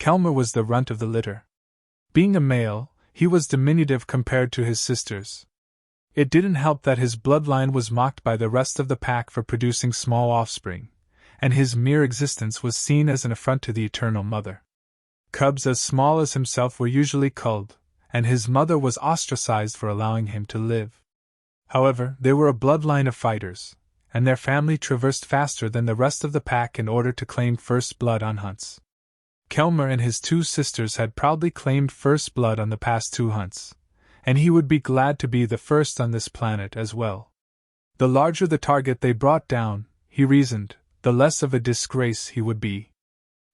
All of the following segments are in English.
Kelmer was the runt of the litter. Being a male, he was diminutive compared to his sisters. It didn't help that his bloodline was mocked by the rest of the pack for producing small offspring, and his mere existence was seen as an affront to the Eternal Mother. Cubs as small as himself were usually culled, and his mother was ostracized for allowing him to live. However, they were a bloodline of fighters, and their family traversed faster than the rest of the pack in order to claim first blood on hunts. Kelmer and his 2 sisters had proudly claimed first blood on the past 2 hunts, and he would be glad to be the first on this planet as well. The larger the target they brought down, he reasoned, the less of a disgrace he would be.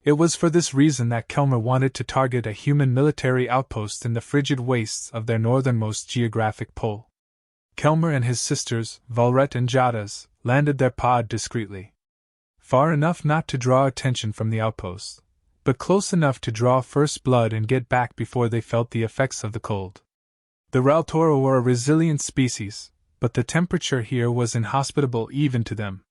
It was for this reason that Kelmer wanted to target a human military outpost in the frigid wastes of their northernmost geographic pole. Kelmer and his sisters, Valret and Jadas, landed their pod discreetly. Far enough not to draw attention from the outpost, but close enough to draw first blood and get back before they felt the effects of the cold. The Raltoro were a resilient species, but the temperature here was inhospitable even to them.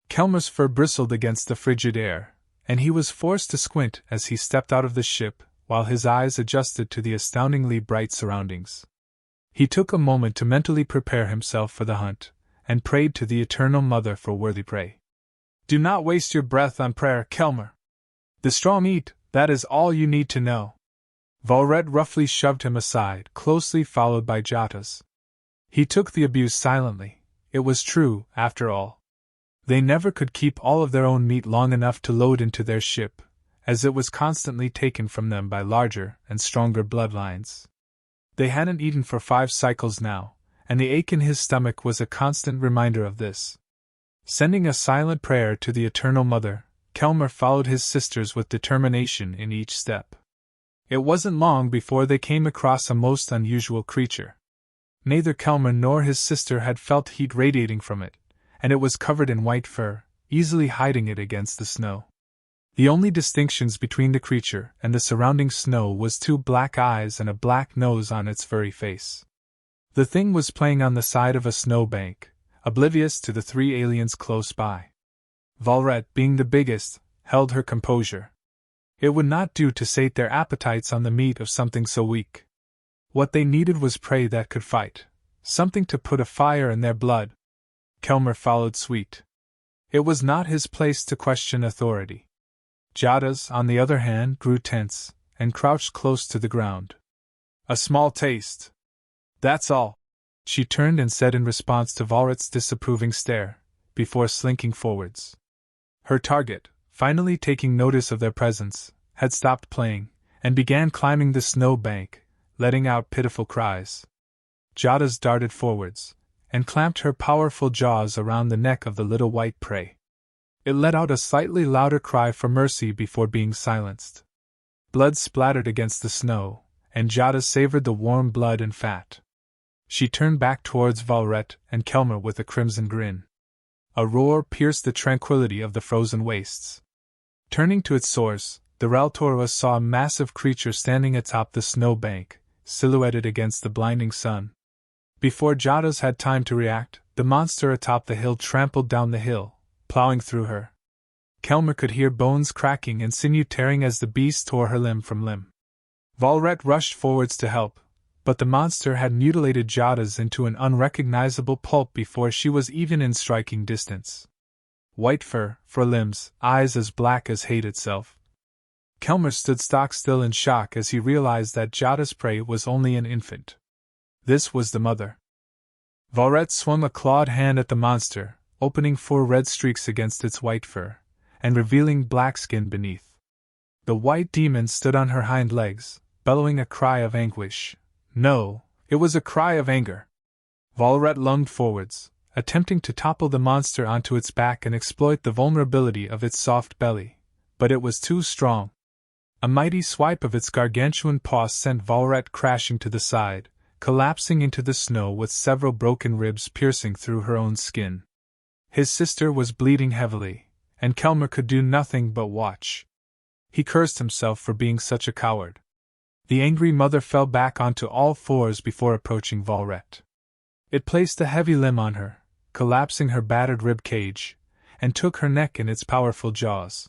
Kelmer's fur bristled against the frigid air, and he was forced to squint as he stepped out of the ship, while his eyes adjusted to the astoundingly bright surroundings. He took a moment to mentally prepare himself for the hunt, and prayed to the Eternal Mother for worthy prey. Do not waste your breath on prayer, Kelmer. The straw meat, that is all you need to know. Valret roughly shoved him aside, closely followed by Jatas. He took the abuse silently. It was true, after all. They never could keep all of their own meat long enough to load into their ship, as it was constantly taken from them by larger and stronger bloodlines. They hadn't eaten for 5 cycles now, and the ache in his stomach was a constant reminder of this. Sending a silent prayer to the Eternal Mother, Kelmer followed his sisters with determination in each step. It wasn't long before they came across a most unusual creature. Neither Kelmer nor his sister had felt heat radiating from it, and it was covered in white fur, easily hiding it against the snow. The only distinctions between the creature and the surrounding snow was 2 black eyes and a black nose on its furry face. The thing was playing on the side of a snowbank, oblivious to the 3 aliens close by. Valret, being the biggest, held her composure. It would not do to sate their appetites on the meat of something so weak. What they needed was prey that could fight, something to put a fire in their blood. Kelmer followed suit. It was not his place to question authority. Jadas, on the other hand, grew tense, and crouched close to the ground. A small taste. That's all, she turned and said in response to Valret's disapproving stare, before slinking forwards. Her target, finally taking notice of their presence, had stopped playing, and began climbing the snow bank, letting out pitiful cries. Jadas darted forwards, and clamped her powerful jaws around the neck of the little white prey. It let out a slightly louder cry for mercy before being silenced. Blood splattered against the snow, and Jadas savored the warm blood and fat. She turned back towards Valret and Kelmer with a crimson grin. A roar pierced the tranquility of the frozen wastes. Turning to its source, the Raltorua saw a massive creature standing atop the snow bank, silhouetted against the blinding sun. Before Jadas had time to react, the monster atop the hill trampled down the hill, plowing through her. Kelmer could hear bones cracking and sinew tearing as the beast tore her limb from limb. Valret rushed forwards to help, but the monster had mutilated Jadas into an unrecognizable pulp before she was even in striking distance. White fur, for limbs, eyes as black as hate itself. Kelmer stood stock still in shock as he realized that Jadas' prey was only an infant. This was the mother. Valret swung a clawed hand at the monster, opening 4 red streaks against its white fur, and revealing black skin beneath. The white demon stood on her hind legs, bellowing a cry of anguish. No, it was a cry of anger. Valret lunged forwards, attempting to topple the monster onto its back and exploit the vulnerability of its soft belly, but it was too strong. A mighty swipe of its gargantuan paw sent Valret crashing to the side, collapsing into the snow with several broken ribs piercing through her own skin. His sister was bleeding heavily, and Kelmer could do nothing but watch. He cursed himself for being such a coward. The angry mother fell back onto all 4s before approaching Valret. It placed a heavy limb on her, collapsing her battered rib cage, and took her neck in its powerful jaws.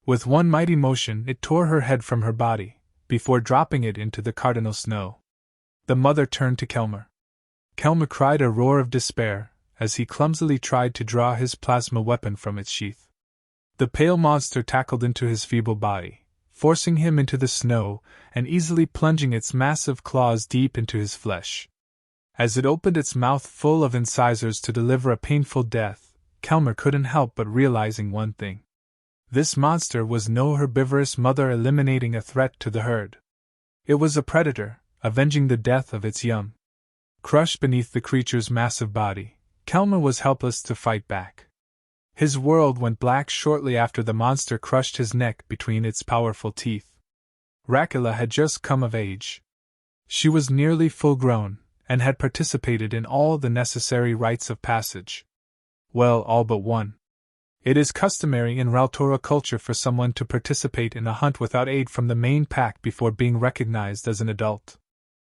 With one mighty motion, it tore her head from her body, before dropping it into the cardinal snow. The mother turned to Kelmer. Kelmer cried a roar of despair as he clumsily tried to draw his plasma weapon from its sheath. The pale monster tackled into his feeble body, forcing him into the snow and easily plunging its massive claws deep into his flesh. As it opened its mouth full of incisors to deliver a painful death, Kelmer couldn't help but realizing one thing. This monster was no herbivorous mother eliminating a threat to the herd. It was a predator, avenging the death of its young. Crushed beneath the creature's massive body, Kelmer was helpless to fight back. His world went black shortly after the monster crushed his neck between its powerful teeth. Rakula had just come of age. She was nearly full-grown, and had participated in all the necessary rites of passage. Well, all but one. It is customary in Raltora culture for someone to participate in a hunt without aid from the main pack before being recognized as an adult.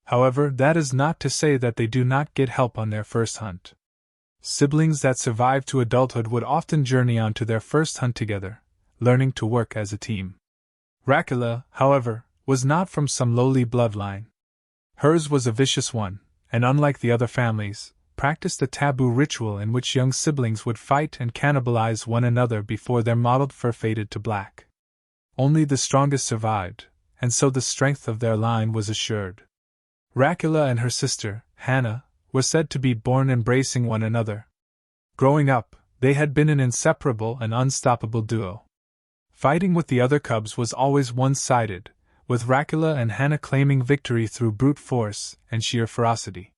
However, that is not to say that they do not get help on their first hunt. Siblings that survive to adulthood would often journey on to their first hunt together, learning to work as a team. Rakula, however, was not from some lowly bloodline. Hers was a vicious one, and unlike the other families, practiced a taboo ritual in which young siblings would fight and cannibalize one another before their mottled fur faded to black. Only the strongest survived, and so the strength of their line was assured. Rakula and her sister, Hannah, were said to be born embracing one another. Growing up, they had been an inseparable and unstoppable duo. Fighting with the other cubs was always one-sided, with Rakula and Hannah claiming victory through brute force and sheer ferocity.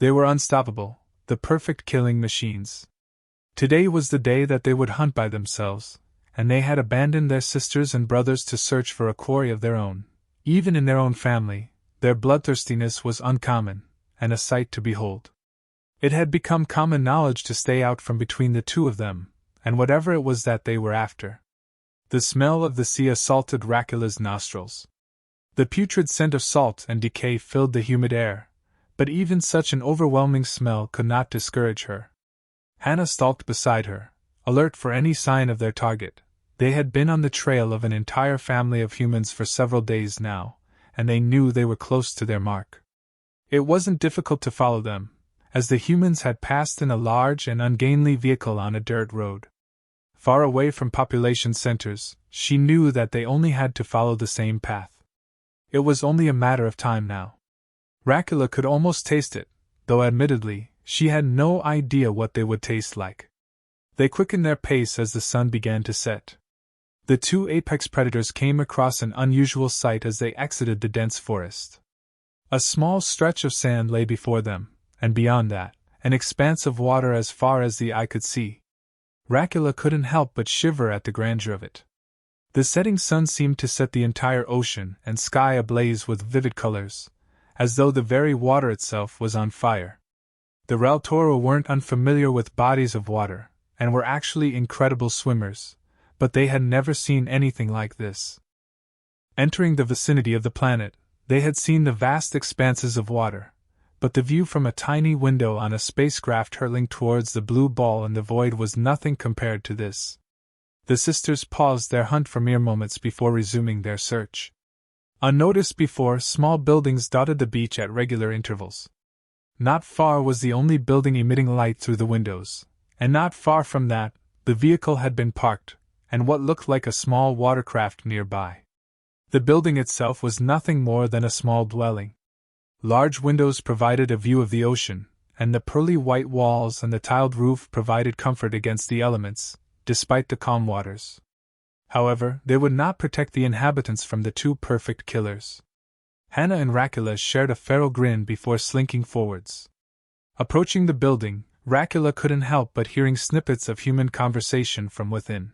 They were unstoppable, the perfect killing machines. Today was the day that they would hunt by themselves, and they had abandoned their sisters and brothers to search for a quarry of their own. Even in their own family, their bloodthirstiness was uncommon, and a sight to behold. It had become common knowledge to stay out from between the two of them, and whatever it was that they were after. The smell of the sea assaulted Rakula's nostrils. The putrid scent of salt and decay filled the humid air, but even such an overwhelming smell could not discourage her. Hannah stalked beside her, alert for any sign of their target. They had been on the trail of an entire family of humans for several days now, and they knew they were close to their mark. It wasn't difficult to follow them, as the humans had passed in a large and ungainly vehicle on a dirt road. Far away from population centers, she knew that they only had to follow the same path. It was only a matter of time now. Rakula could almost taste it, though admittedly, she had no idea what they would taste like. They quickened their pace as the sun began to set. The two apex predators came across an unusual sight as they exited the dense forest. A small stretch of sand lay before them, and beyond that, an expanse of water as far as the eye could see. Rakula couldn't help but shiver at the grandeur of it. The setting sun seemed to set the entire ocean and sky ablaze with vivid colors, as though the very water itself was on fire. The Raltora weren't unfamiliar with bodies of water, and were actually incredible swimmers, but they had never seen anything like this. Entering the vicinity of the planet, they had seen the vast expanses of water, but the view from a tiny window on a spacecraft hurtling towards the blue ball in the void was nothing compared to this. The sisters paused their hunt for mere moments before resuming their search. Unnoticed before, small buildings dotted the beach at regular intervals. Not far was the only building emitting light through the windows, and not far from that, the vehicle had been parked, and what looked like a small watercraft nearby. The building itself was nothing more than a small dwelling. Large windows provided a view of the ocean, and the pearly white walls and the tiled roof provided comfort against the elements, despite the calm waters. However, they would not protect the inhabitants from the two perfect killers. Hannah and Rakula shared a feral grin before slinking forwards. Approaching the building, Rakula couldn't help but hearing snippets of human conversation from within.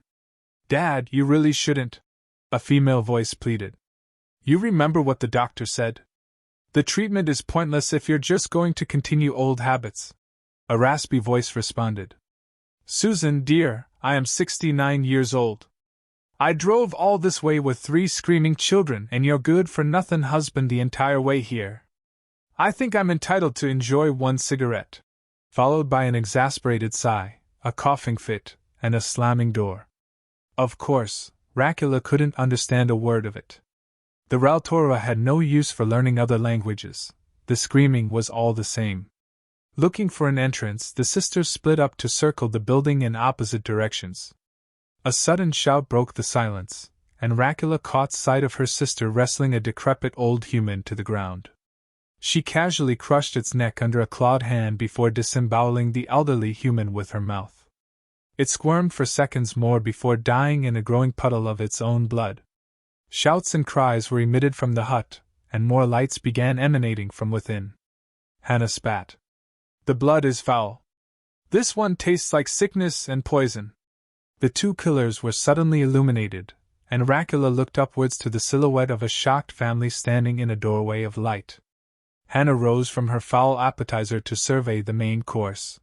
"Dad, you really shouldn't," a female voice pleaded. "You remember what the doctor said? The treatment is pointless if you're just going to continue old habits," a raspy voice responded. "Susan, dear, I am 69 years old. I drove all this way with 3 screaming children and your good-for-nothing husband the entire way here. I think I'm entitled to enjoy one cigarette," followed by an exasperated sigh, a coughing fit, and a slamming door. Of course, Racula couldn't understand a word of it. The Raltora had no use for learning other languages. The screaming was all the same. Looking for an entrance, the sisters split up to circle the building in opposite directions. A sudden shout broke the silence, and Racula caught sight of her sister wrestling a decrepit old human to the ground. She casually crushed its neck under a clawed hand before disemboweling the elderly human with her mouth. It squirmed for seconds more before dying in a growing puddle of its own blood. Shouts and cries were emitted from the hut, and more lights began emanating from within. Hannah spat. "The blood is foul. This one tastes like sickness and poison." The two killers were suddenly illuminated, and Racula looked upwards to the silhouette of a shocked family standing in a doorway of light. Hannah rose from her foul appetizer to survey the main course.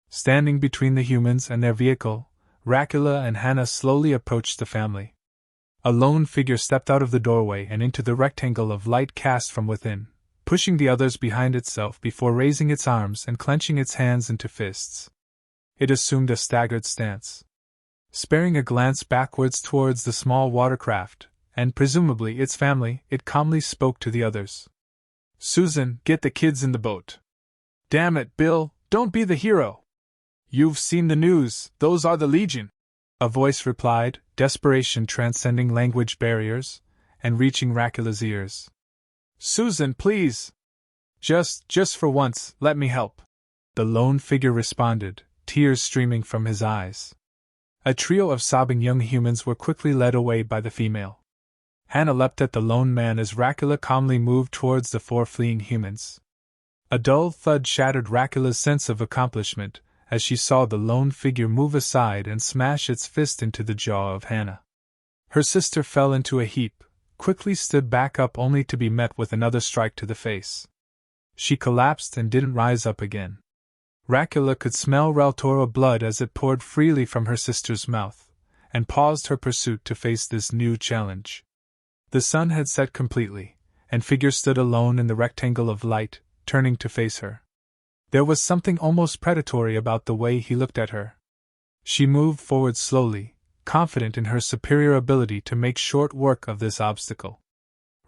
Standing between the humans and their vehicle, Racula and Hannah slowly approached the family. A lone figure stepped out of the doorway and into the rectangle of light cast from within, pushing the others behind itself before raising its arms and clenching its hands into fists. It assumed a staggered stance. Sparing a glance backwards towards the small watercraft, and presumably its family, it calmly spoke to the others. "Susan, get the kids in the boat." "Damn it, Bill, don't be the hero." "You've seen the news, those are the Legion," a voice replied, desperation transcending language barriers, and reaching Racula's ears. "Susan, please. Just for once, let me help," the lone figure responded, tears streaming from his eyes. A trio of sobbing young humans were quickly led away by the female. Hannah leapt at the lone man as Racula calmly moved towards the four fleeing humans. A dull thud shattered Racula's sense of accomplishment, as she saw the lone figure move aside and smash its fist into the jaw of Hannah. Her sister fell into a heap, quickly stood back up only to be met with another strike to the face. She collapsed and didn't rise up again. Racula could smell Raltora blood as it poured freely from her sister's mouth, and paused her pursuit to face this new challenge. The sun had set completely, and figure stood alone in the rectangle of light, turning to face her. There was something almost predatory about the way he looked at her. She moved forward slowly, confident in her superior ability to make short work of this obstacle.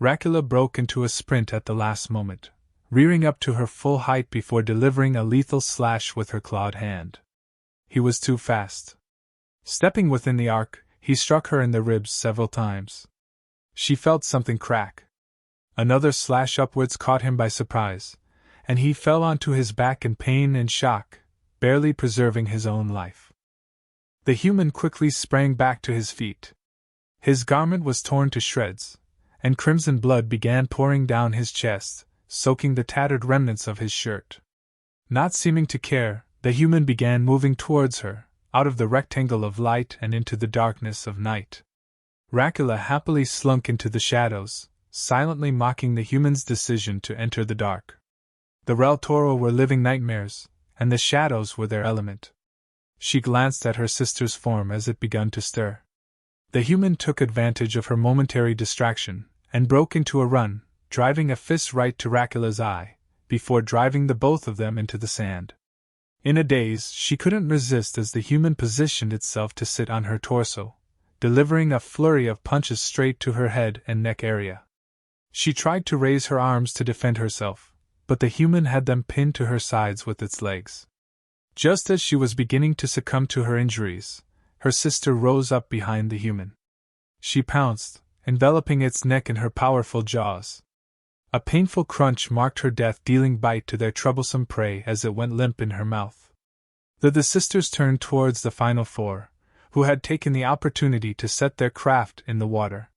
Racula broke into a sprint at the last moment, rearing up to her full height before delivering a lethal slash with her clawed hand. He was too fast. Stepping within the arc, he struck her in the ribs several times. She felt something crack. Another slash upwards caught him by surprise, and he fell onto his back in pain and shock, barely preserving his own life. The human quickly sprang back to his feet. His garment was torn to shreds, and crimson blood began pouring down his chest, soaking the tattered remnants of his shirt. Not seeming to care, the human began moving towards her, out of the rectangle of light and into the darkness of night. Racula happily slunk into the shadows, silently mocking the human's decision to enter the dark. The Raltora were living nightmares, and the shadows were their element. She glanced at her sister's form as it began to stir. The human took advantage of her momentary distraction, and broke into a run, driving a fist right to Racula's eye, before driving the both of them into the sand. In a daze, she couldn't resist as the human positioned itself to sit on her torso, delivering a flurry of punches straight to her head and neck area. She tried to raise her arms to defend herself, but the human had them pinned to her sides with its legs. Just as she was beginning to succumb to her injuries, her sister rose up behind the human. She pounced, enveloping its neck in her powerful jaws. A painful crunch marked her death-dealing bite to their troublesome prey as it went limp in her mouth. The sisters turned towards the final four, who had taken the opportunity to set their craft in the water.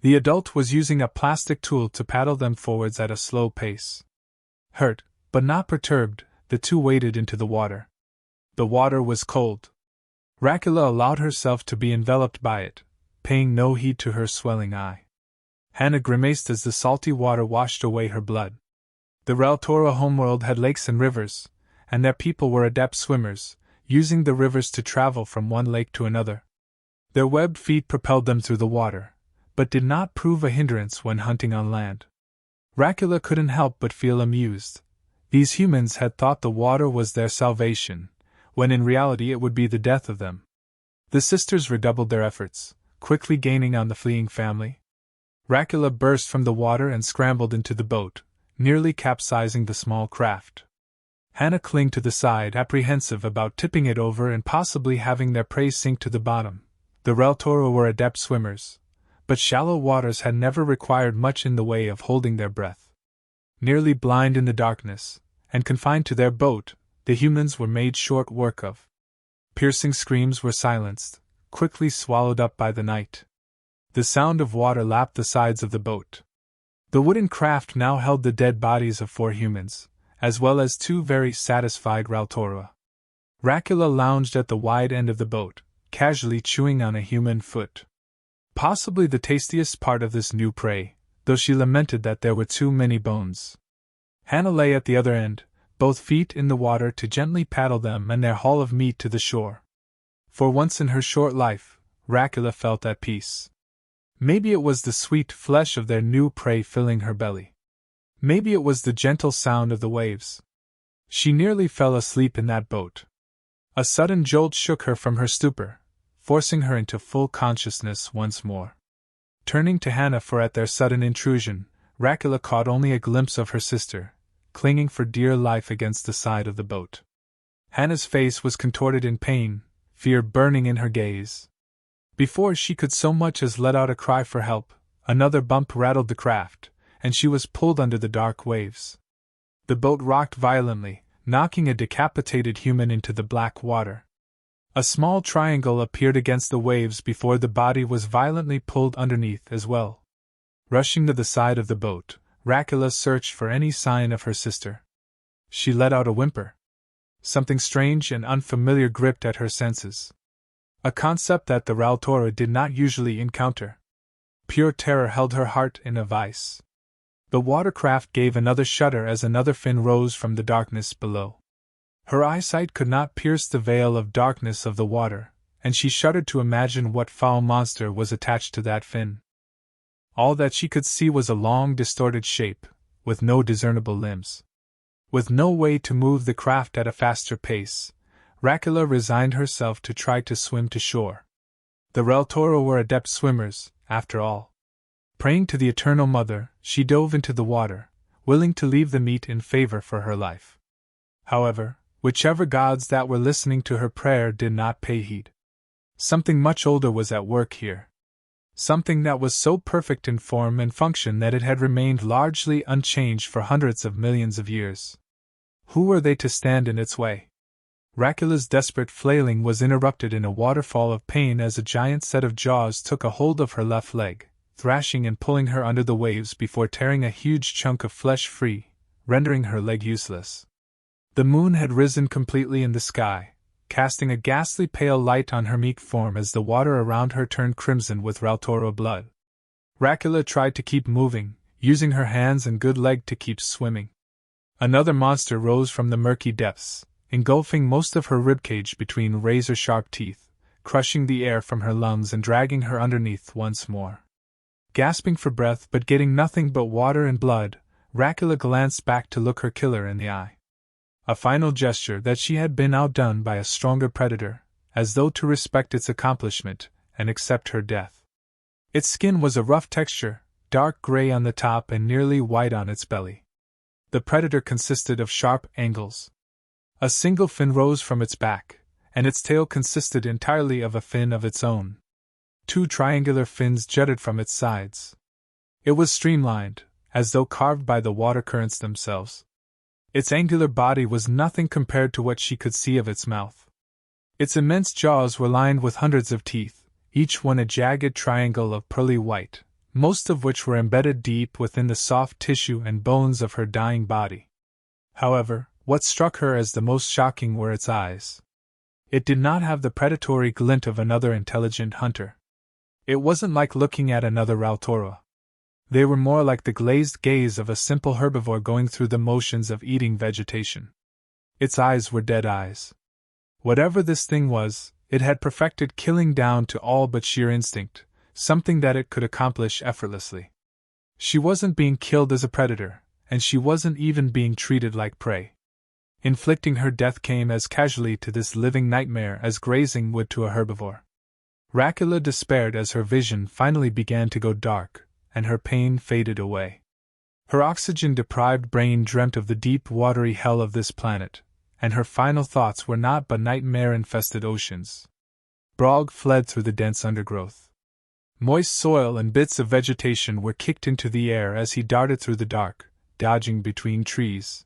The adult was using a plastic tool to paddle them forwards at a slow pace. Hurt, but not perturbed, the two waded into the water. The water was cold. Racula allowed herself to be enveloped by it, paying no heed to her swelling eye. Hannah grimaced as the salty water washed away her blood. The Raltora homeworld had lakes and rivers, and their people were adept swimmers, using the rivers to travel from one lake to another. Their webbed feet propelled them through the water, but did not prove a hindrance when hunting on land. Racula couldn't help but feel amused. These humans had thought the water was their salvation, when in reality it would be the death of them. The sisters redoubled their efforts, quickly gaining on the fleeing family. Dracula burst from the water and scrambled into the boat, nearly capsizing the small craft. Hannah clung to the side, apprehensive about tipping it over and possibly having their prey sink to the bottom. The Reltoro were adept swimmers, but shallow waters had never required much in the way of holding their breath. Nearly blind in the darkness, and confined to their boat, the humans were made short work of. Piercing screams were silenced, quickly swallowed up by the night. The sound of water lapped the sides of the boat. The wooden craft now held the dead bodies of 4 humans, as well as 2 very satisfied Reltoro. Dracula lounged at the wide end of the boat, casually chewing on a human foot. Possibly the tastiest part of this new prey, though she lamented that there were too many bones. Hannah lay at the other end, both feet in the water to gently paddle them and their haul of meat to the shore. For once in her short life, Dracula felt at peace. Maybe it was the sweet flesh of their new prey filling her belly. Maybe it was the gentle sound of the waves. She nearly fell asleep in that boat. A sudden jolt shook her from her stupor, forcing her into full consciousness once more. Turning to Hannah for at their sudden intrusion, Dracula caught only a glimpse of her sister, clinging for dear life against the side of the boat. Hannah's face was contorted in pain, fear burning in her gaze. Before she could so much as let out a cry for help, another bump rattled the craft, and she was pulled under the dark waves. The boat rocked violently, knocking a decapitated human into the black water. A small triangle appeared against the waves before the body was violently pulled underneath as well. Rushing to the side of the boat, Dracula searched for any sign of her sister. She let out a whimper. Something strange and unfamiliar gripped at her senses. A concept that the Reltoro did not usually encounter. Pure terror held her heart in a vice. The watercraft gave another shudder as another fin rose from the darkness below. Her eyesight could not pierce the veil of darkness of the water, and she shuddered to imagine what foul monster was attached to that fin. All that she could see was a long, distorted shape, with no discernible limbs. With no way to move the craft at a faster pace, Dracula resigned herself to try to swim to shore. The Reltoro were adept swimmers, after all. Praying to the Eternal Mother, she dove into the water, willing to leave the meat in favor for her life. However, whichever gods that were listening to her prayer did not pay heed. Something much older was at work here. Something that was so perfect in form and function that it had remained largely unchanged for hundreds of millions of years. Who were they to stand in its way? Dracula's desperate flailing was interrupted in a waterfall of pain as a giant set of jaws took a hold of her left leg, thrashing and pulling her under the waves before tearing a huge chunk of flesh free, rendering her leg useless. The moon had risen completely in the sky, casting a ghastly pale light on her meek form as the water around her turned crimson with Reltoro blood. Dracula tried to keep moving, using her hands and good leg to keep swimming. Another monster rose from the murky depths, engulfing most of her ribcage between razor-sharp teeth, crushing the air from her lungs and dragging her underneath once more. Gasping for breath but getting nothing but water and blood, Dracula glanced back to look her killer in the eye. A final gesture that she had been outdone by a stronger predator, as though to respect its accomplishment and accept her death. Its skin was a rough texture, dark gray on the top and nearly white on its belly. The predator consisted of sharp angles. A single fin rose from its back, and its tail consisted entirely of a fin of its own. 2 triangular fins jutted from its sides. It was streamlined, as though carved by the water currents themselves. Its angular body was nothing compared to what she could see of its mouth. Its immense jaws were lined with hundreds of teeth, each one a jagged triangle of pearly white, most of which were embedded deep within the soft tissue and bones of her dying body. However, what struck her as the most shocking were its eyes. It did not have the predatory glint of another intelligent hunter. It wasn't like looking at another Reltoro. They were more like the glazed gaze of a simple herbivore going through the motions of eating vegetation. Its eyes were dead eyes. Whatever this thing was, it had perfected killing down to all but sheer instinct, something that it could accomplish effortlessly. She wasn't being killed as a predator, and she wasn't even being treated like prey. Inflicting her death came as casually to this living nightmare as grazing would to a herbivore. Racula despaired as her vision finally began to go dark, and her pain faded away. Her oxygen-deprived brain dreamt of the deep watery hell of this planet, and her final thoughts were not but nightmare-infested oceans. Brog fled through the dense undergrowth. Moist soil and bits of vegetation were kicked into the air as he darted through the dark, dodging between trees.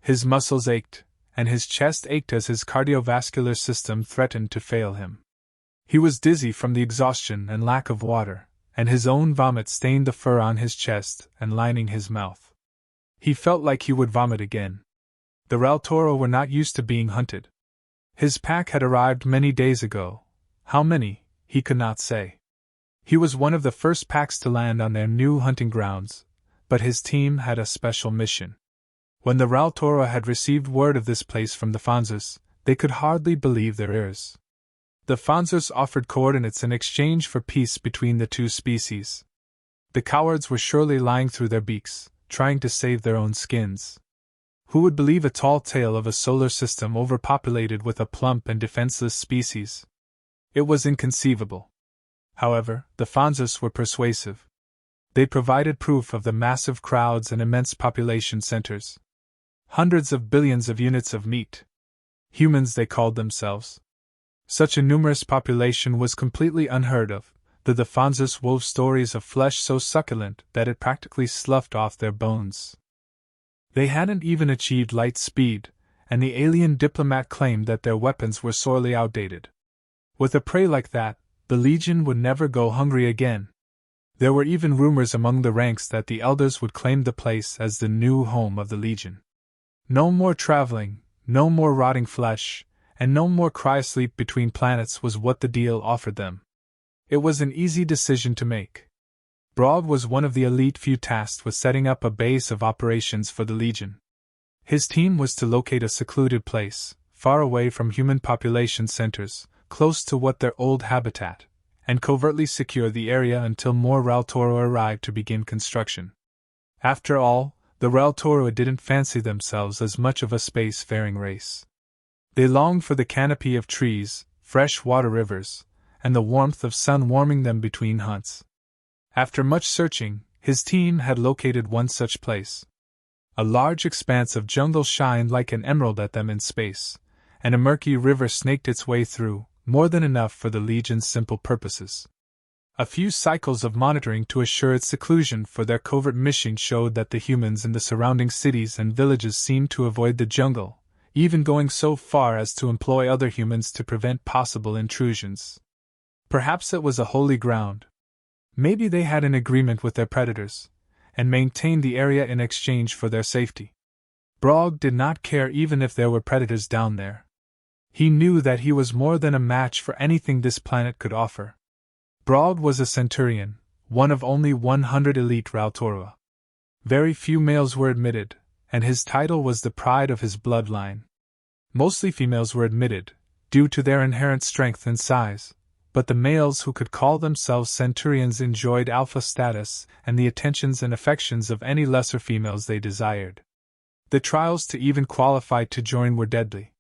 His muscles ached, and his chest ached as his cardiovascular system threatened to fail him. He was dizzy from the exhaustion and lack of water, and his own vomit stained the fur on his chest and lining his mouth. He felt like he would vomit again. The Raltoro were not used to being hunted. His pack had arrived many days ago. How many, he could not say. He was one of the first packs to land on their new hunting grounds, but his team had a special mission. When the Raltoro had received word of this place from the Fanzus, they could hardly believe their ears. The Fanzus offered coordinates in exchange for peace between the two species. The cowards were surely lying through their beaks, trying to save their own skins. Who would believe a tall tale of a solar system overpopulated with a plump and defenseless species? It was inconceivable. However, the Fanzus were persuasive. They provided proof of the massive crowds and immense population centers. Hundreds of billions of units of meat. Humans they called themselves. Such a numerous population was completely unheard of, though the Fanzus wove stories of flesh so succulent that it practically sloughed off their bones. They hadn't even achieved light speed, and the alien diplomat claimed that their weapons were sorely outdated. With a prey like that, the Legion would never go hungry again. There were even rumors among the ranks that the Elders would claim the place as the new home of the Legion. No more traveling, no more rotting flesh, and no more cryosleep between planets was what the deal offered them. It was an easy decision to make. Brog was one of the elite few tasked with setting up a base of operations for the Legion. His team was to locate a secluded place, far away from human population centers, close to their old habitat, and covertly secure the area until more Raltoro arrived to begin construction. After all, the Raltoro didn't fancy themselves as much of a space-faring race. They longed for the canopy of trees, fresh water rivers, and the warmth of sun warming them between hunts. After much searching, his team had located one such place. A large expanse of jungle shined like an emerald at them in space, and a murky river snaked its way through, more than enough for the Legion's simple purposes. A few cycles of monitoring to assure its seclusion for their covert mission showed that the humans in the surrounding cities and villages seemed to avoid the jungle, even going so far as to employ other humans to prevent possible intrusions. Perhaps it was a holy ground. Maybe they had an agreement with their predators, and maintained the area in exchange for their safety. Brog did not care even if there were predators down there. He knew that he was more than a match for anything this planet could offer. Brog was a centurion, one of only 100 elite Raltoro. Very few males were admitted, and his title was the pride of his bloodline. Mostly females were admitted, due to their inherent strength and size, but the males who could call themselves centurions enjoyed alpha status and the attentions and affections of any lesser females they desired. The trials to even qualify to join were deadly.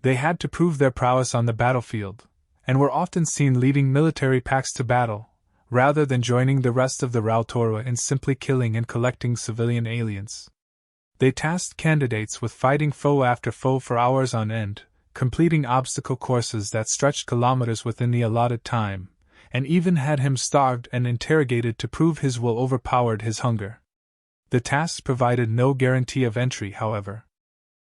They had to prove their prowess on the battlefield, and were often seen leading military packs to battle, rather than joining the rest of the Raltoro in simply killing and collecting civilian aliens. They tasked candidates with fighting foe after foe for hours on end, completing obstacle courses that stretched kilometers within the allotted time, and even had him starved and interrogated to prove his will overpowered his hunger. The tasks provided no guarantee of entry, however.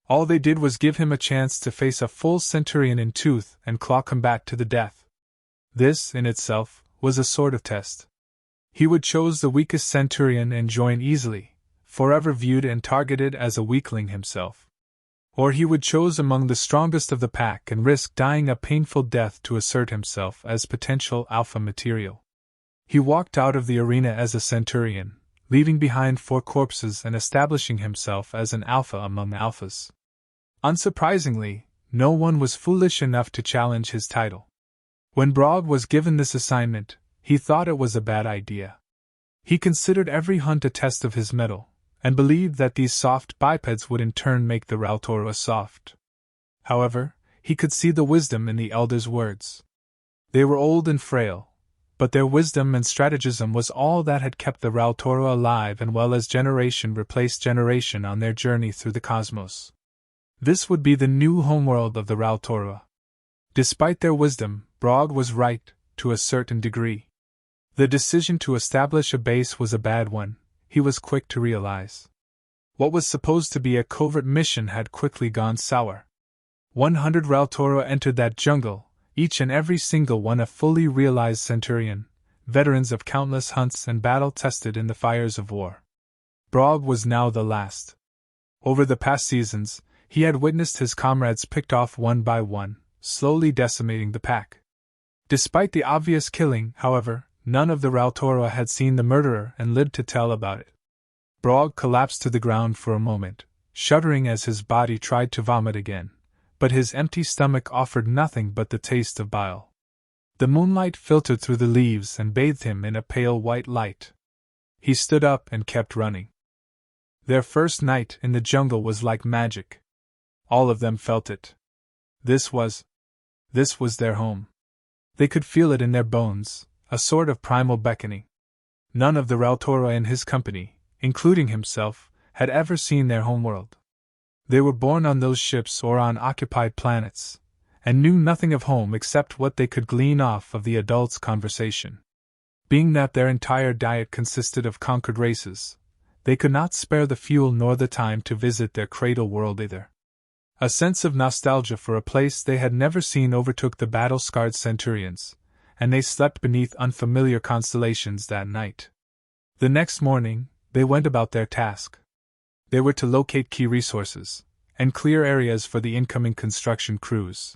All they did was give him a chance to face a full centurion in tooth and claw combat to the death. This, in itself, was a sort of test. He would choose the weakest centurion and join easily, forever viewed and targeted as a weakling himself. Or he would choose among the strongest of the pack and risk dying a painful death to assert himself as potential alpha material. He walked out of the arena as a centurion, leaving behind 4 corpses and establishing himself as an alpha among alphas. Unsurprisingly, no one was foolish enough to challenge his title. When Brog was given this assignment, he thought it was a bad idea. He considered every hunt a test of his mettle, and believed that these soft bipeds would in turn make the Raltoro soft. However, he could see the wisdom in the Elder's words. They were old and frail, but their wisdom and stratagem was all that had kept the Rautora alive and well as generation replaced generation on their journey through the cosmos. This would be the new homeworld of the Rautora. Despite their wisdom, Brog was right, to a certain degree. The decision to establish a base was a bad one, he was quick to realize. What was supposed to be a covert mission had quickly gone sour. 100 Rautora entered that jungle, each and every single one a fully realized centurion, veterans of countless hunts and battle-tested in the fires of war. Brog was now the last. Over the past seasons, he had witnessed his comrades picked off one by one, slowly decimating the pack. Despite the obvious killing, however, none of the Rautora had seen the murderer and lived to tell about it. Brog collapsed to the ground for a moment, shuddering as his body tried to vomit again, but his empty stomach offered nothing but the taste of bile. The moonlight filtered through the leaves and bathed him in a pale white light. He stood up and kept running. Their first night in the jungle was like magic. All of them felt it. This was their home. They could feel it in their bones, a sort of primal beckoning. None of the Rautora in his company, including himself, had ever seen their homeworld. They were born on those ships or on occupied planets, and knew nothing of home except what they could glean off of the adults' conversation. Being that their entire diet consisted of conquered races, they could not spare the fuel nor the time to visit their cradle world either. A sense of nostalgia for a place they had never seen overtook the battle-scarred centurions, and they slept beneath unfamiliar constellations that night. The next morning, they went about their task. They were to locate key resources, and clear areas for the incoming construction crews.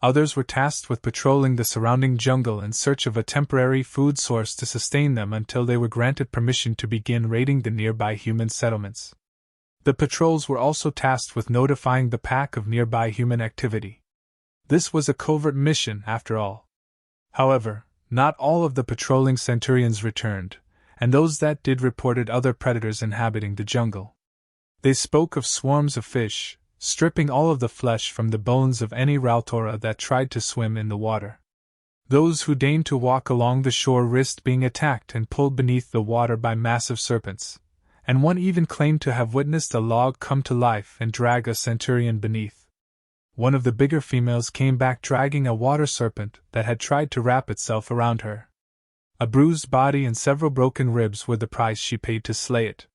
Others were tasked with patrolling the surrounding jungle in search of a temporary food source to sustain them until they were granted permission to begin raiding the nearby human settlements. The patrols were also tasked with notifying the pack of nearby human activity. This was a covert mission, after all. However, not all of the patrolling centurions returned, and those that did reported other predators inhabiting the jungle. They spoke of swarms of fish, stripping all of the flesh from the bones of any Rautora that tried to swim in the water. Those who deigned to walk along the shore risked being attacked and pulled beneath the water by massive serpents, and one even claimed to have witnessed a log come to life and drag a centurion beneath. One of the bigger females came back dragging a water serpent that had tried to wrap itself around her. A bruised body and several broken ribs were the price she paid to slay it.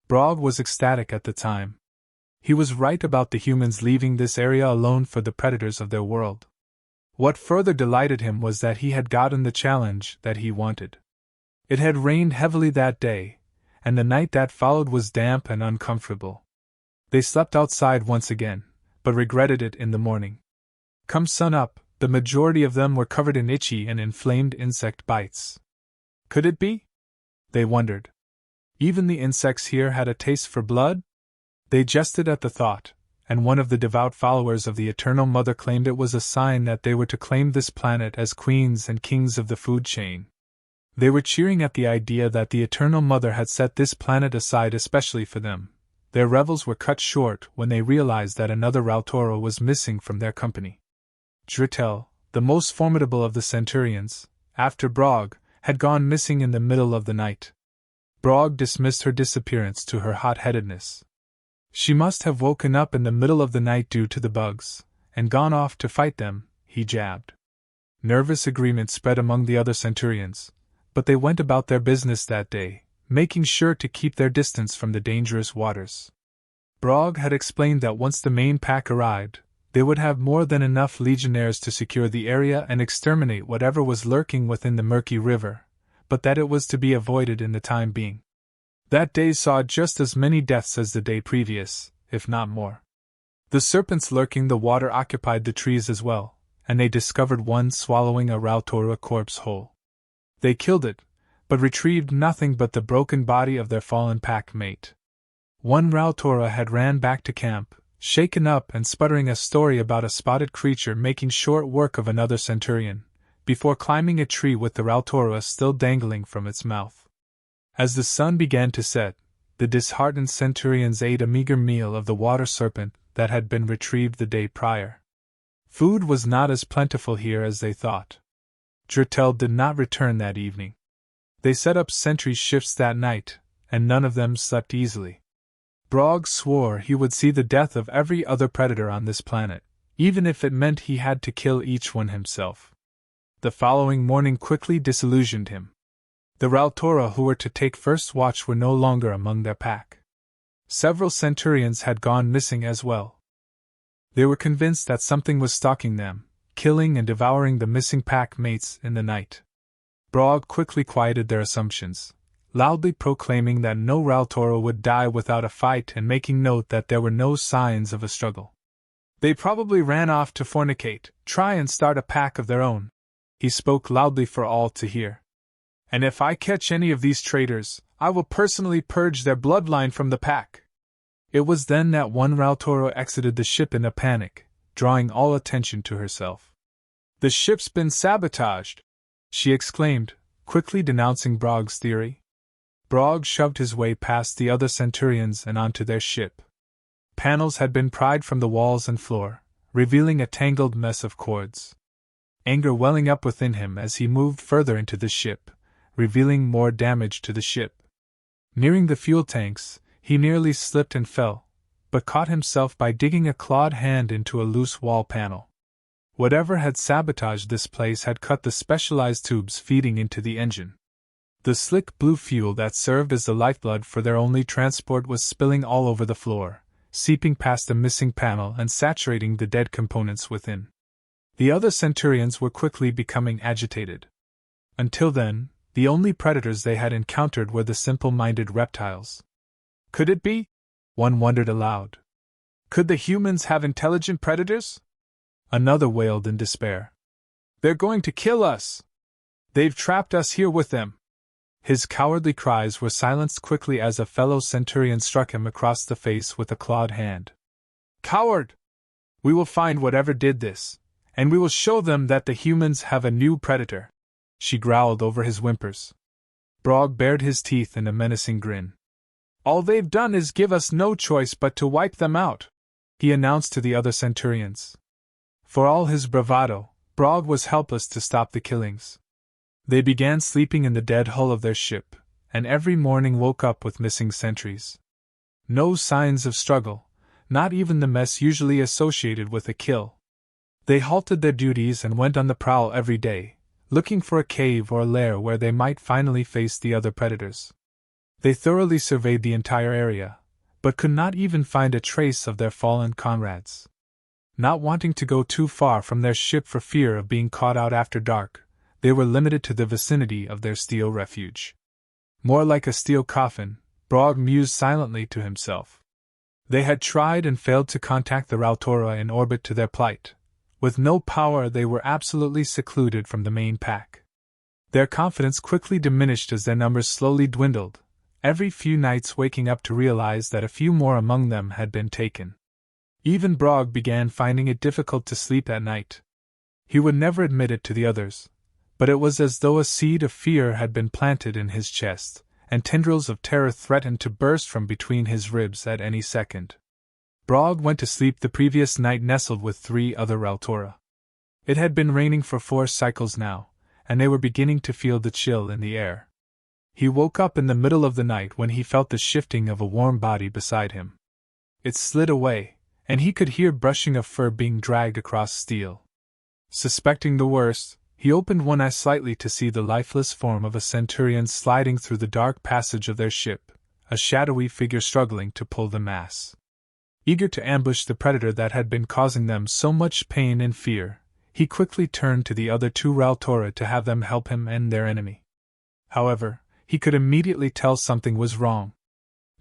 Brog was ecstatic at the time. He was right about the humans leaving this area alone for the predators of their world. What further delighted him was that he had gotten the challenge that he wanted. It had rained heavily that day, and the night that followed was damp and uncomfortable. They slept outside once again, but regretted it in the morning. Come sun-up, the majority of them were covered in itchy and inflamed insect bites. Could it be? They wondered. Even the insects here had a taste for blood? They jested at the thought, and one of the devout followers of the Eternal Mother claimed it was a sign that they were to claim this planet as queens and kings of the food chain. They were cheering at the idea that the Eternal Mother had set this planet aside especially for them. Their revels were cut short when they realized that another Rautora was missing from their company. Dritel, the most formidable of the centurions, after Brog, had gone missing in the middle of the night. Brog dismissed her disappearance to her hot-headedness. She must have woken up in the middle of the night due to the bugs, and gone off to fight them, he jabbed. Nervous agreement spread among the other centurions, but they went about their business that day, making sure to keep their distance from the dangerous waters. Brog had explained that once the main pack arrived, they would have more than enough legionnaires to secure the area and exterminate whatever was lurking within the murky river, but that it was to be avoided in the time being. That day saw just as many deaths as the day previous, if not more. The serpents lurking the water occupied the trees as well, and they discovered one swallowing a Rautora corpse whole. They killed it, but retrieved nothing but the broken body of their fallen pack mate. One Rautora had ran back to camp, shaken up and sputtering a story about a spotted creature making short work of another centurion, before climbing a tree with the Rautora still dangling from its mouth. As the sun began to set, the disheartened centurions ate a meager meal of the water serpent that had been retrieved the day prior. Food was not as plentiful here as they thought. Drittel did not return that evening. They set up sentry shifts that night, and none of them slept easily. Brog swore he would see the death of every other predator on this planet, even if it meant he had to kill each one himself. The following morning quickly disillusioned him. The Raltora who were to take first watch were no longer among their pack. Several Centurions had gone missing as well. They were convinced that something was stalking them, killing and devouring the missing pack mates in the night. Brog quickly quieted their assumptions, loudly proclaiming that no Raltora would die without a fight and making note that there were no signs of a struggle. They probably ran off to fornicate, try and start a pack of their own. He spoke loudly for all to hear. And if I catch any of these traitors, I will personally purge their bloodline from the pack. It was then that one Raltora exited the ship in a panic, drawing all attention to herself. The ship's been sabotaged, she exclaimed, quickly denouncing Brog's theory. Brog shoved his way past the other Centurions and onto their ship. Panels had been pried from the walls and floor, revealing a tangled mess of cords. Anger welling up within him as he moved further into the ship, revealing more damage to the ship. Nearing the fuel tanks, he nearly slipped and fell, but caught himself by digging a clawed hand into a loose wall panel. Whatever had sabotaged this place had cut the specialized tubes feeding into the engine. The slick blue fuel that served as the lifeblood for their only transport was spilling all over the floor, seeping past the missing panel and saturating the dead components within. The other Centurions were quickly becoming agitated. Until then, the only predators they had encountered were the simple-minded reptiles. Could it be? One wondered aloud. Could the humans have intelligent predators? Another wailed in despair. They're going to kill us! They've trapped us here with them! His cowardly cries were silenced quickly as a fellow Centurion struck him across the face with a clawed hand. Coward! We will find whatever did this, and we will show them that the humans have a new predator, she growled over his whimpers. Brog bared his teeth in a menacing grin. All they've done is give us no choice but to wipe them out, he announced to the other Centurions. For all his bravado, Brog was helpless to stop the killings. They began sleeping in the dead hull of their ship, and every morning woke up with missing sentries. No signs of struggle, not even the mess usually associated with a kill. They halted their duties and went on the prowl every day, looking for a cave or lair where they might finally face the other predators. They thoroughly surveyed the entire area, but could not even find a trace of their fallen comrades. Not wanting to go too far from their ship for fear of being caught out after dark, they were limited to the vicinity of their steel refuge. More like a steel coffin, Brog mused silently to himself. They had tried and failed to contact the Raltora in orbit to their plight. With no power, they were absolutely secluded from the main pack. Their confidence quickly diminished as their numbers slowly dwindled, every few nights waking up to realize that a few more among them had been taken. Even Brog began finding it difficult to sleep at night. He would never admit it to the others, but it was as though a seed of fear had been planted in his chest, and tendrils of terror threatened to burst from between his ribs at any second. Brog went to sleep the previous night nestled with 3 other Raltora. It had been raining for 4 cycles now, and they were beginning to feel the chill in the air. He woke up in the middle of the night when he felt the shifting of a warm body beside him. It slid away, and he could hear brushing of fur being dragged across steel. Suspecting the worst, he opened one eye slightly to see the lifeless form of a Centurion sliding through the dark passage of their ship, a shadowy figure struggling to pull the mass. Eager to ambush the predator that had been causing them so much pain and fear, he quickly turned to the other 2 Raltora to have them help him end their enemy. However, he could immediately tell something was wrong.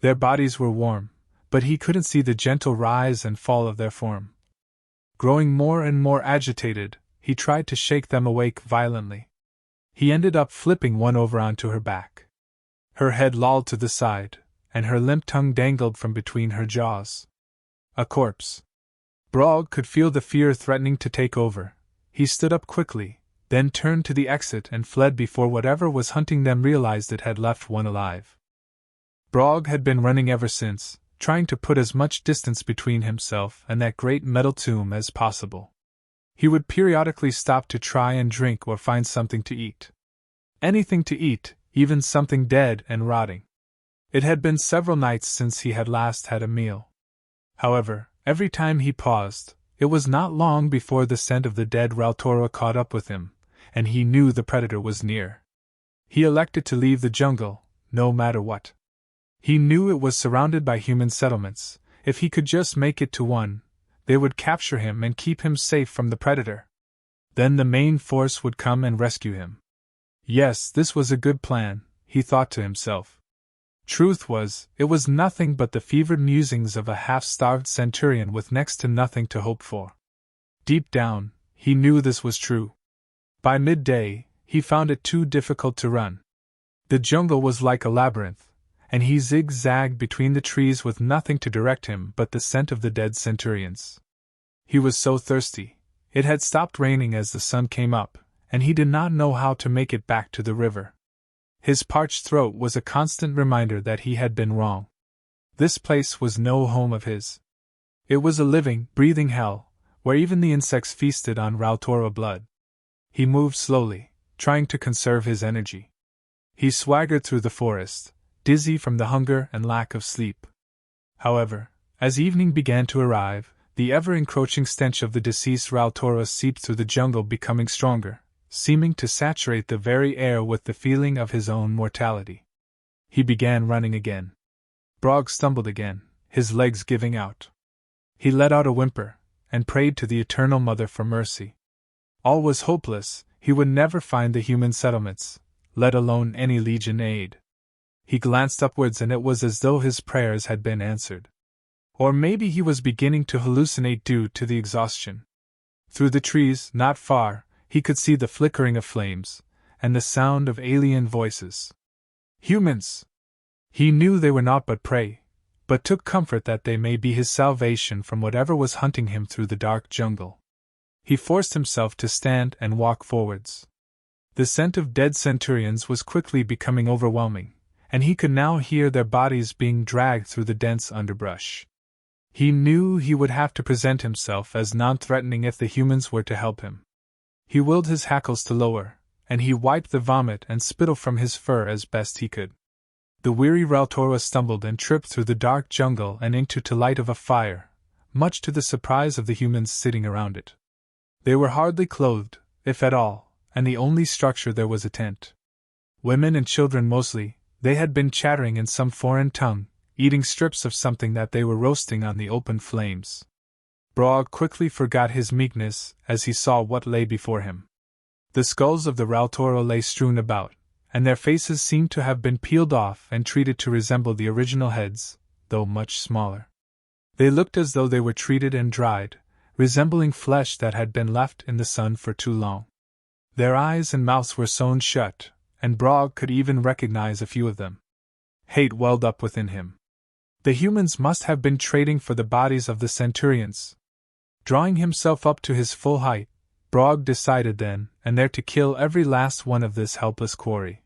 Their bodies were warm, but he couldn't see the gentle rise and fall of their form. Growing more and more agitated, he tried to shake them awake violently. He ended up flipping one over onto her back. Her head lolled to the side, and her limp tongue dangled from between her jaws. A corpse. Brog could feel the fear threatening to take over. He stood up quickly, then turned to the exit and fled before whatever was hunting them realized it had left one alive. Brog had been running ever since, trying to put as much distance between himself and that great metal tomb as possible. He would periodically stop to try and drink or find something to eat. Anything to eat, even something dead and rotting. It had been several nights since he had last had a meal. However, every time he paused, it was not long before the scent of the dead Rautora caught up with him, and he knew the predator was near. He elected to leave the jungle, no matter what. He knew it was surrounded by human settlements. If he could just make it to one, they would capture him and keep him safe from the predator. Then the main force would come and rescue him. Yes, this was a good plan, he thought to himself. Truth was, it was nothing but the fevered musings of a half-starved centurion with next to nothing to hope for. Deep down, he knew this was true. By midday, he found it too difficult to run. The jungle was like a labyrinth, and he zigzagged between the trees with nothing to direct him but the scent of the dead centurions. He was so thirsty. It had stopped raining as the sun came up, and he did not know how to make it back to the river. His parched throat was a constant reminder that he had been wrong. This place was no home of his. It was a living, breathing hell, where even the insects feasted on Rautora blood. He moved slowly, trying to conserve his energy. He swaggered through the forest, dizzy from the hunger and lack of sleep. However, as evening began to arrive, the ever-encroaching stench of the deceased Rautora seeped through the jungle, becoming stronger, seeming to saturate the very air with the feeling of his own mortality. He began running again. Brog stumbled again, his legs giving out. He let out a whimper, and prayed to the Eternal Mother for mercy. All was hopeless, he would never find the human settlements, let alone any Legion aid. He glanced upwards and it was as though his prayers had been answered. Or maybe he was beginning to hallucinate due to the exhaustion. Through the trees, not far, he could see the flickering of flames, and the sound of alien voices. Humans! He knew they were naught but prey, but took comfort that they may be his salvation from whatever was hunting him through the dark jungle. He forced himself to stand and walk forwards. The scent of dead centurions was quickly becoming overwhelming, and he could now hear their bodies being dragged through the dense underbrush. He knew he would have to present himself as non-threatening if the humans were to help him. He willed his hackles to lower, and he wiped the vomit and spittle from his fur as best he could. The weary Rautora stumbled and tripped through the dark jungle and into the light of a fire, much to the surprise of the humans sitting around it. They were hardly clothed, if at all, and the only structure there was a tent. Women and children mostly, they had been chattering in some foreign tongue, eating strips of something that they were roasting on the open flames. Brog quickly forgot his meekness as he saw what lay before him. The skulls of the Rautora lay strewn about, and their faces seemed to have been peeled off and treated to resemble the original heads, though much smaller. They looked as though they were treated and dried, resembling flesh that had been left in the sun for too long. Their eyes and mouths were sewn shut, and Brog could even recognize a few of them. Hate welled up within him. The humans must have been trading for the bodies of the centurions. Drawing himself up to his full height, Brog decided then and there to kill every last one of this helpless quarry.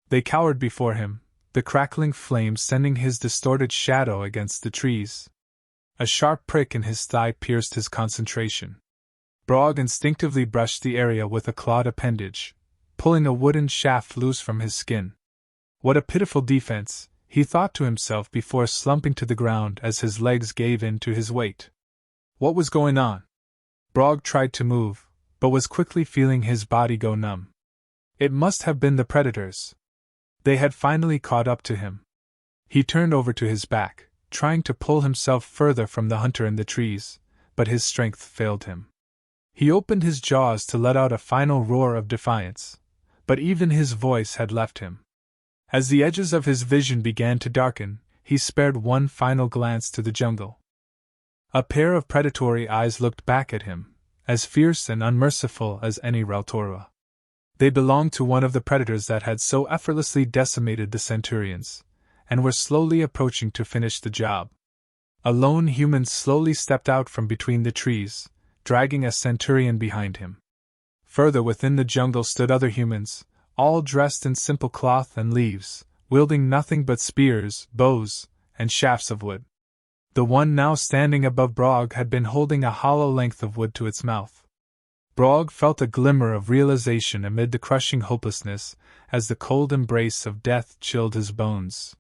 They cowered before him, the crackling flames sending his distorted shadow against the trees. A sharp prick in his thigh pierced his concentration. Brog instinctively brushed the area with a clawed appendage, pulling a wooden shaft loose from his skin. What a pitiful defense, he thought to himself before slumping to the ground as his legs gave in to his weight. What was going on? Brog tried to move, but was quickly feeling his body go numb. It must have been the predators. They had finally caught up to him. He turned over to his back, trying to pull himself further from the hunter in the trees, but his strength failed him. He opened his jaws to let out a final roar of defiance, but even his voice had left him. As the edges of his vision began to darken, he spared one final glance to the jungle. A pair of predatory eyes looked back at him, as fierce and unmerciful as any Rautora. They belonged to one of the predators that had so effortlessly decimated the centurions, and were slowly approaching to finish the job. A lone human slowly stepped out from between the trees, dragging a centurion behind him. Further within the jungle stood other humans, all dressed in simple cloth and leaves, wielding nothing but spears, bows, and shafts of wood. The one now standing above Brog had been holding a hollow length of wood to its mouth. Brog felt a glimmer of realization amid the crushing hopelessness, as the cold embrace of death chilled his bones.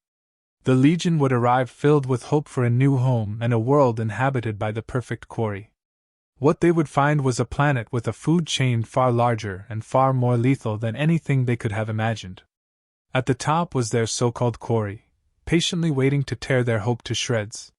The Legion would arrive filled with hope for a new home and a world inhabited by the perfect quarry. What they would find was a planet with a food chain far larger and far more lethal than anything they could have imagined. At the top was their so-called quarry, patiently waiting to tear their hope to shreds.